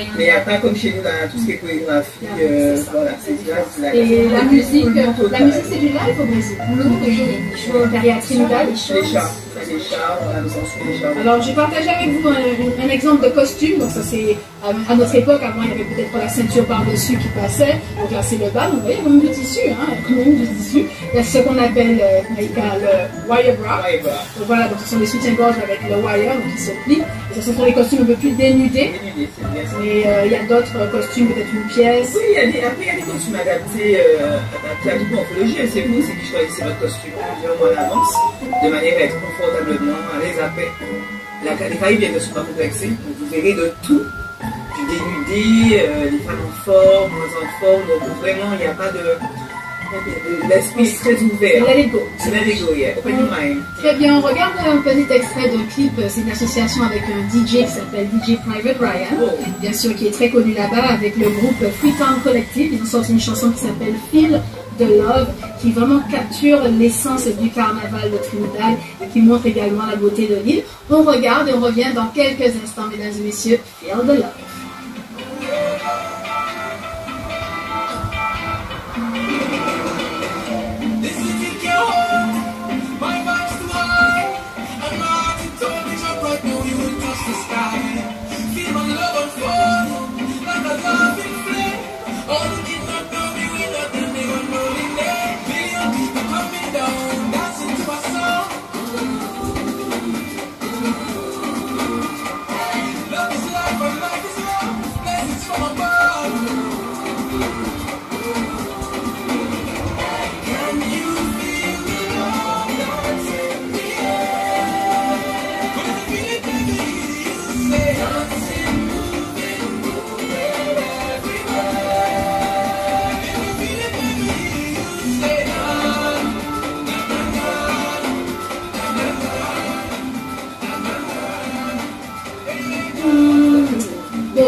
rien. Mais il n'y a pas comme chez nous, là, tout ce qui est chorégraphie, voilà, c'est là. Et la musique c'est du live au Brésil. Et à Trinidad, les chars, voilà, nous en sommes les chars. Alors, j'ai partagé avec vous un exemple de costume. Donc, ça, c'est à notre époque. Avant, il n'y avait peut-être pas la ceinture par-dessus qui passait. Donc, là, c'est le bas. Donc, vous voyez, il y a quand même du tissu. Hein, il y a quand même du tissu. Il y a ce qu'on appelle le wire bra. Donc, voilà, donc, ce sont des soutiens-gorge avec le wire, donc qui se plient. Et ce sont des costumes un peu plus dénudés. Mais il y a d'autres costumes, peut-être une pièce. Oui, après, il y a des costumes adaptés à toute morphologie. C'est vous, c'est que choisissez votre costume en avance, de manière à être confortablement à l'aise après. Les Caraïbes ne sont pas complexés, donc vous verrez de tout, du dénudé, les femmes en forme, moins en forme, donc vraiment il n'y a pas de... L'esprit est très ouvert. Let it go. C'est let it go, yeah. Open your mind. Très bien, on regarde un petit extrait d'un clip. C'est une association avec un DJ qui s'appelle DJ Private Ryan, bien sûr, qui est très connu là-bas, avec le groupe Freetown Collective. Ils ont sorti une chanson qui s'appelle Feel the Love, qui vraiment capture l'essence du carnaval de Trinidad et qui montre également la beauté de l'île. On regarde et on revient dans quelques instants, mesdames et messieurs. Feel the Love.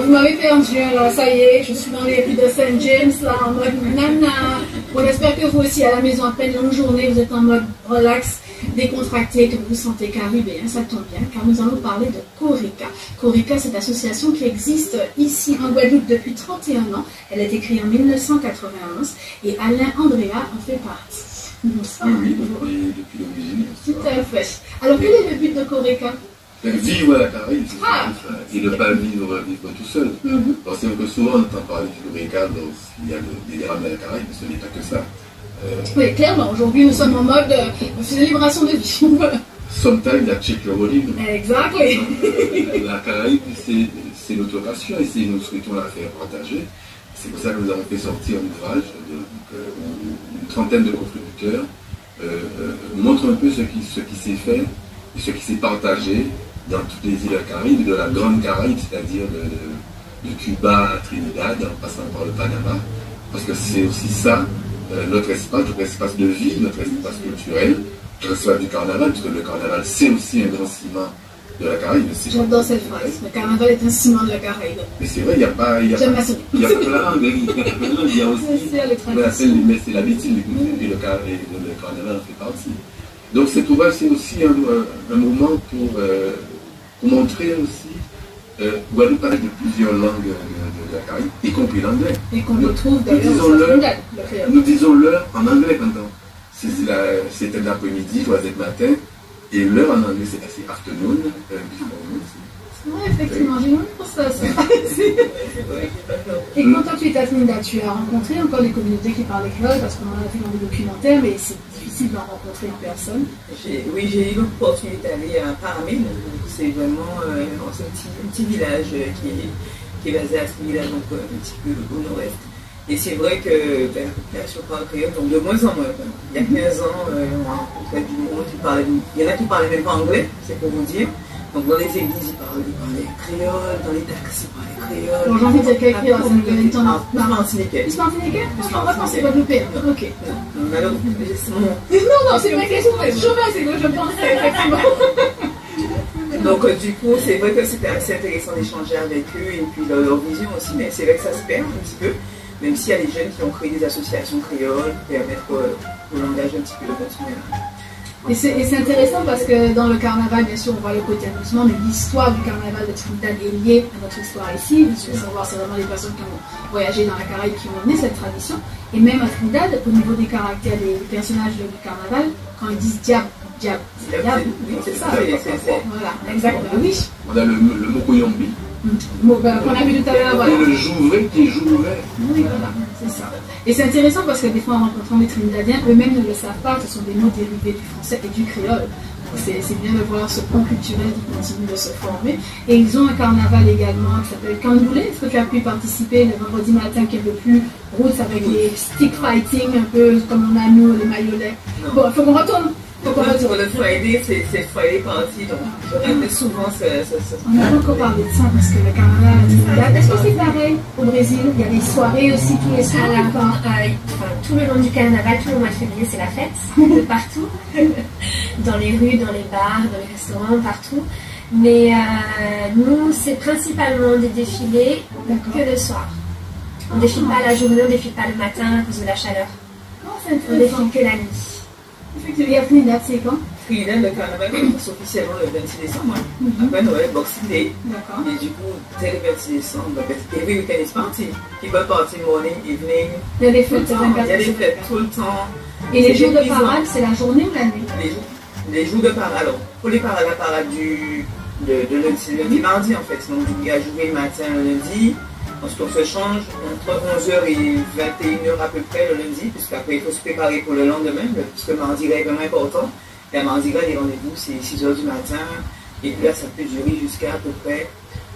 Vous m'avez perdu, alors ça y est, je suis dans les rues de Saint James, là, en mode nana. Bon, j'espère que vous aussi, à la maison, après une longue journée, vous êtes en mode relax, décontracté, que vous vous sentez caribéen, ça tombe bien, car nous allons parler de Corica. Corica, c'est une association qui existe ici en Guadeloupe depuis 31 ans. Elle a été créée en 1991 et Alain Andrea en fait partie. Oui, depuis l'origine. Tout à fait. Alors, quel est le but de Corica? Vivre à la Caraïbe, et ne pas vivre tout seul. Alors c'est vrai que souvent on entend parler du Corica, il y a des drames à la Caraïbe, mais ce n'est pas que ça. Oui, clairement, aujourd'hui nous sommes en mode célébration de vie. Sometimes la check your rolling. Exactly. La Caraïbe, c'est notre passion et nous souhaitons la faire partager. C'est pour ça que nous avons fait sortir un ouvrage, une trentaine de contributeurs, montre un peu ce qui s'est fait et ce qui s'est partagé dans toutes les îles de la Caraïbe, de la Grande Caraïbe, c'est-à-dire de Cuba à Trinidad, en passant par le Panama, parce que c'est aussi ça, notre espace de vie, notre espace culturel, notre espace du carnaval, parce que le carnaval c'est aussi un grand ciment de la Caraïbe. J'adore cette phrase, le carnaval est un ciment de la Caraïbe. Mais c'est vrai, il y a plein de il y a aussi, on appelle les messes et la médecine, et le carnaval en fait partie. Donc cet ouvrage c'est aussi un moment pour montrer aussi Guadeloupe parle de plusieurs langues de la Caraïbe, y compris l'anglais. Et qu'on retrouve d'ailleurs nous disons l'heure en anglais maintenant. C'était l'après-midi, 3h du matin, et l'heure en anglais c'est assez afternoon, oui, effectivement, j'ai même pour ça. Et quand toi tu étais à Trinidad, tu as rencontré encore des communautés qui parlent créole, parce qu'on en a vu dans les documentaires, mais c'est difficile d'en rencontrer en personne. Oui, j'ai eu l'opportunité d'aller à Paramé, c'est vraiment un petit village qui est basé à Trinidad, donc un petit peu au nord-est. Et c'est vrai que la population parle créole, donc de moins en moins. Il y a 15 ans, on a rencontré du monde qui parlait, il y en a qui parlaient même pas anglais, c'est pour vous dire. Donc dans les églises, ils parlaient créole, dans les taxis, ils parlaient créole. Bon, j'ai envie de dire quel créole, ça me donne une temps. Non, martiniquais. Ils martiniquais? Je pense c'est guadeloupéen. Ok. Non, c'est ma question. C'est que je pensais, effectivement. Donc du coup, c'est vrai que c'était assez intéressant d'échanger avec eux et puis leur vision aussi, mais c'est vrai que ça se perd un petit peu, même s'il y a des jeunes qui ont créé des associations créoles pour permettre au langage un petit peu de continuer Et c'est intéressant parce que dans le carnaval, bien sûr, on voit le côté amusement, mais l'histoire du carnaval de Trinidad est liée à notre histoire ici. Il faut savoir, c'est vraiment les personnes qui ont voyagé dans la Caraïbe qui ont amené cette tradition. Et même à Trinidad, au niveau des caractères des personnages du carnaval, quand ils disent diable, diable, diable, Oui, c'est ça. Voilà, exactement. Oui. On a le Mokoyombi. Bon, ben, qu'on a vu tout à l'heure, voilà. Et le Jouvet qui est Jouvet. Oui, voilà, c'est ça. Et c'est intéressant parce que des fois, en rencontrant des Trinidadiens, eux-mêmes ne le savent pas, ce sont des mots dérivés du français et du créole. C'est bien de voir ce pont culturel qui continue de se former. Et ils ont un carnaval également qui s'appelle Candoulé. Est-ce que tu as pu participer le vendredi matin qui est un peu plus roots avec les stick fighting, un peu comme on a nous, les maillolets. Bon, il faut qu'on retourne. Pour le Friday, c'est Friday Party, donc je répète souvent ce. On n'a pas encore parlé de ça parce que le carnaval, est-ce que c'est pareil au Brésil? Il y a des soirées aussi tous les soirs. Tout le long du carnaval, tout le mois de février, c'est la fête, de partout. Dans les rues, dans les bars, dans les restaurants, partout. Mais nous, c'est principalement des défilés que le soir. On ne défile pas la journée, on ne défile pas le matin à cause de la chaleur. On défile que la nuit. Et à Trinidad, c'est quand? Trinidad, le carnaval commence officiellement le 26 décembre. Après Noël, Boxing Day. Et du coup, dès le 26 décembre, every weekend is party. People party morning, evening. Il y a des fêtes, il y a des fêtes tout le temps. Et les jours de parade, c'est la journée ou la nuit? Les jours de parade. Alors, pour les parades, la parade de lundi, mardi en fait. Donc, il y a joué le matin le lundi. Ensuite, on se change entre 11h et 21h à peu près le lundi, puisqu'après il faut se préparer pour le lendemain, puisque Mardi Gras est vraiment important. Et à Mardi Gras, les rendez-vous, c'est 6h du matin, et puis là, ça peut durer jusqu'à à peu près,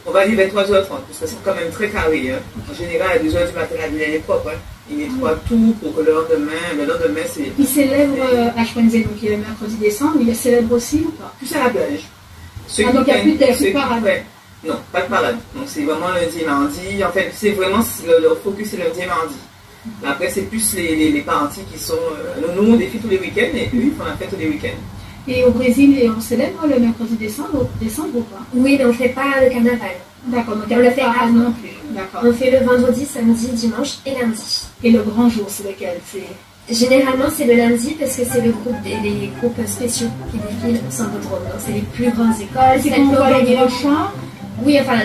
on va dire vers 3h30, parce que c'est quand même très carré. Hein. En général, à 2h du matin, la ville est propre. Hein. Il nettoie tout pour que le lendemain, c'est... Il célèbre Ash Wednesday, donc il est le mercredi décembre, il le célèbre aussi ou pas? Plus à la plage. Donc il n'y a plus de parade. Non, pas de parade. Donc c'est vraiment lundi et mardi. En fait, c'est vraiment le focus c'est lundi et mardi. Après, c'est plus les parties qui sont. Nous, on défile tous les week-ends et eux, ils font la fête tous les week-ends. Et au Brésil, on célèbre le mercredi décembre ou pas? Oui, mais on ne fait pas le carnaval. D'accord, donc on le fait pas non plus. D'accord. On fait le vendredi, samedi, dimanche et lundi. Et le grand jour, c'est lequel? Généralement, c'est le lundi parce que c'est les groupes spéciaux qui défilent au Sambodrome. Donc, c'est les plus grandes écoles. C'est qu'on voit les grands chars. Oui, enfin,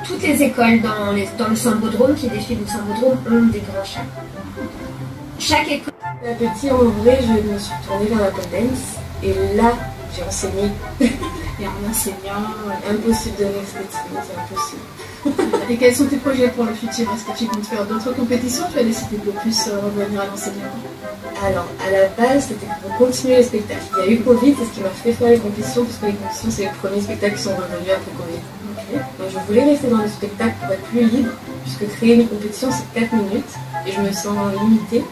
toutes les écoles dans le Sambodrome qui défilent au Sambodrome ont des grands chars. Chaque école. Petit, en vrai, je me suis tournée vers la pole dance et là, j'ai enseigné. Et en enseignant, impossible de respecter, c'est impossible. Et quels sont tes projets pour le futur? Est-ce que tu comptes faire d'autres compétitions? Tu as décidé de plus revenir à l'enseignement? Alors, à la base, c'était pour continuer les spectacles. Il y a eu Covid, c'est ce qui m'a fait faire les compétitions, parce que les compétitions, c'est les premiers spectacles qui sont revenus après Covid. Donc, je voulais rester dans le spectacle pour être plus libre, puisque créer une compétition, c'est 4 minutes, et je me sens limitée,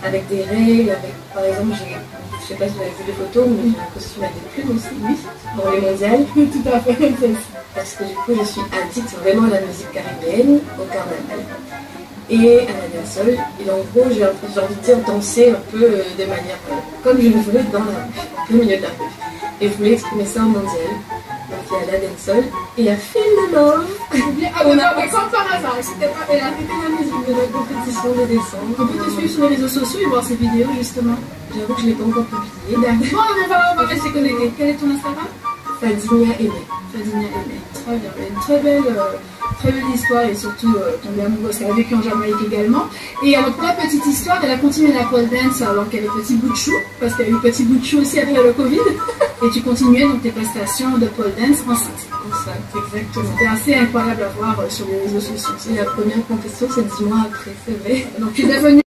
avec des règles, par exemple, je sais pas si vous avez vu les photos, mais j'ai un costume avec des plumes aussi, oui, pour les mondiales. Tout à fait. Parce que du coup, je suis addict vraiment à la musique caribéenne, au carnaval et à la dancehall. Et en gros, j'ai envie de dire danser un peu de manière comme je le voulais dans la rue, au milieu de la rue. Et je voulais exprimer ça en mondial. Donc il y a la dancehall et il y a Feel the Love. On a comme par hasard, c'était pas elle a fait la musique de la compétition de décembre. On peut te suivre sur les réseaux sociaux et voir ces vidéos justement. J'avoue que je ne l'ai pas encore publié. D'accord, on va rester connectés. Quel est ton Instagram? Fadinia Aimé. Fadinia Aimé. Très bien. Une très belle histoire et surtout tombée amoureuse. Elle a vécu en Jamaïque également. Et alors pour la petite histoire, elle a continué la pole dance alors qu'elle est petit bout de chou, parce qu'elle a eu petit bout de chou aussi après le Covid. Et tu continuais donc tes prestations de pole dance enceinte. Exactement. C'était assez incroyable à voir sur les réseaux sociaux. C'est la première compétition, c'est 10 mois après, c'est vrai. Donc tu es devenue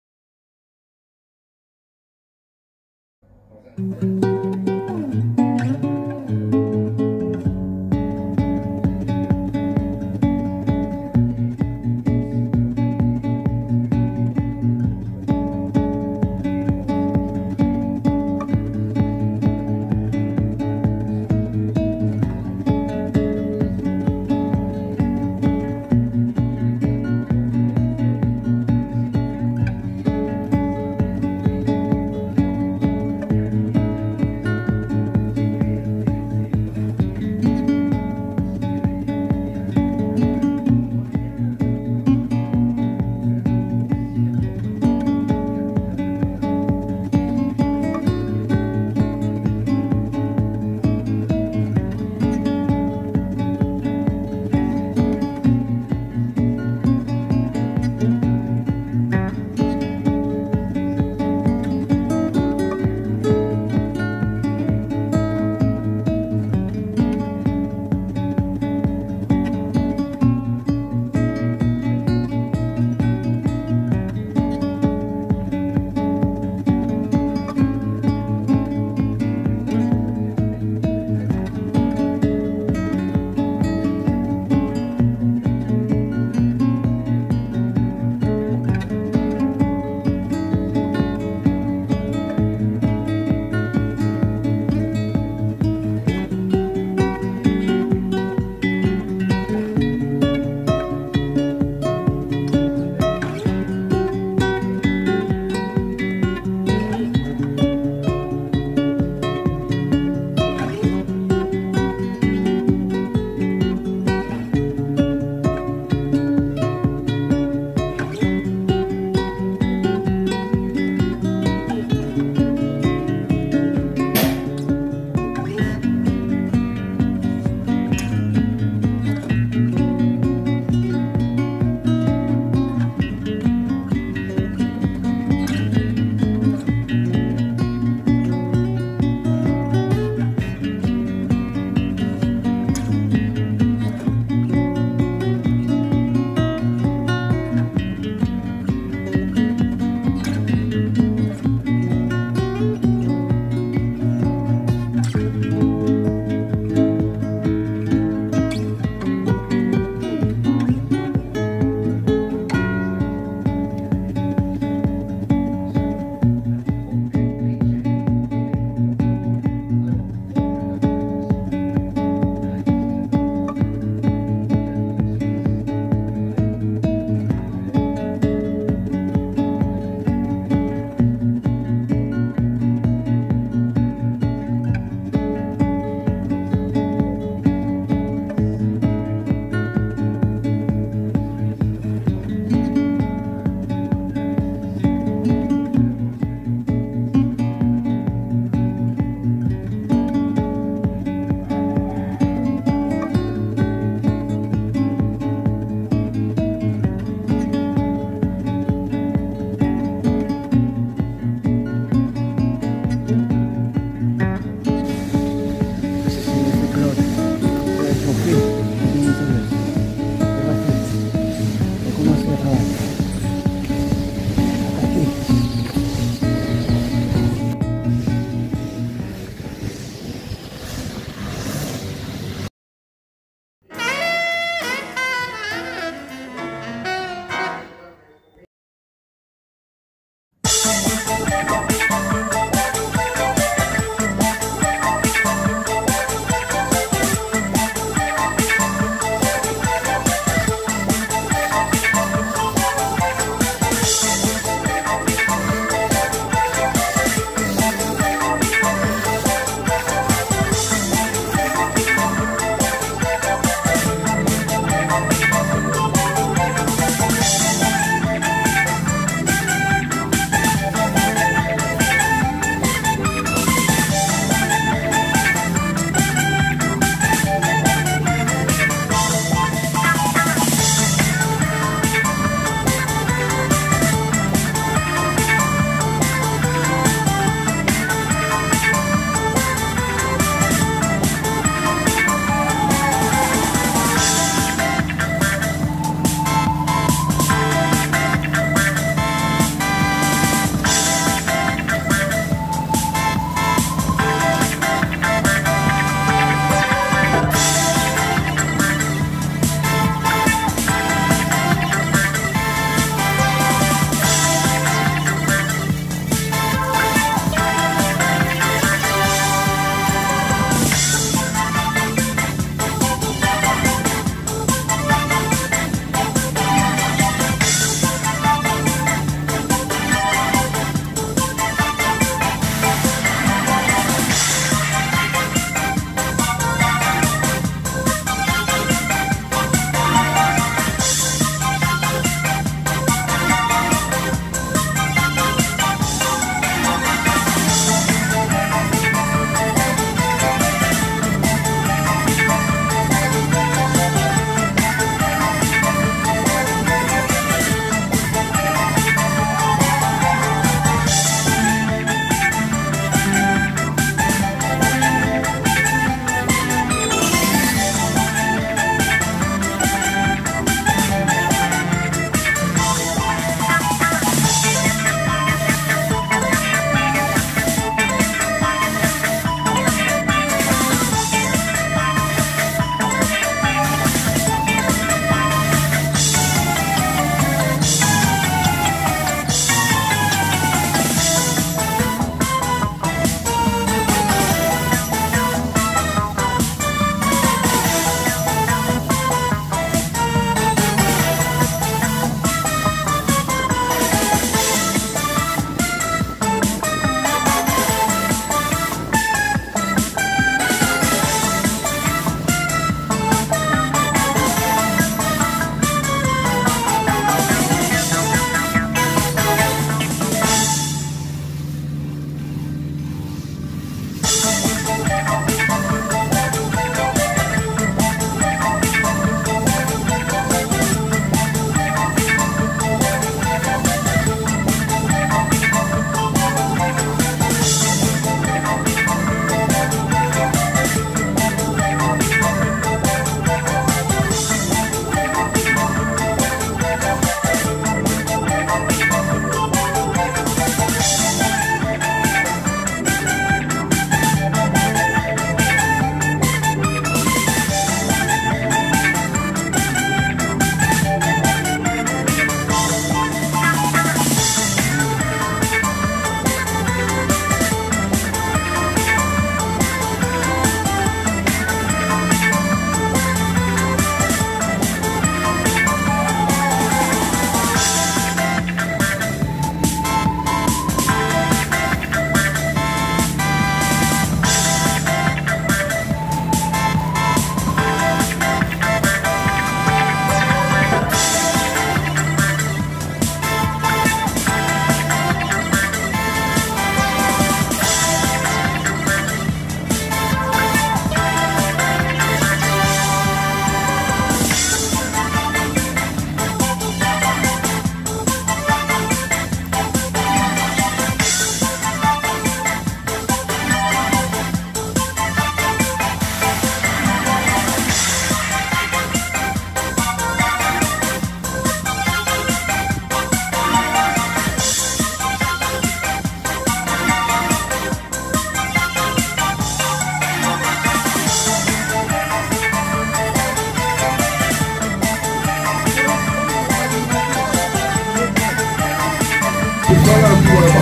Jangan berbuat.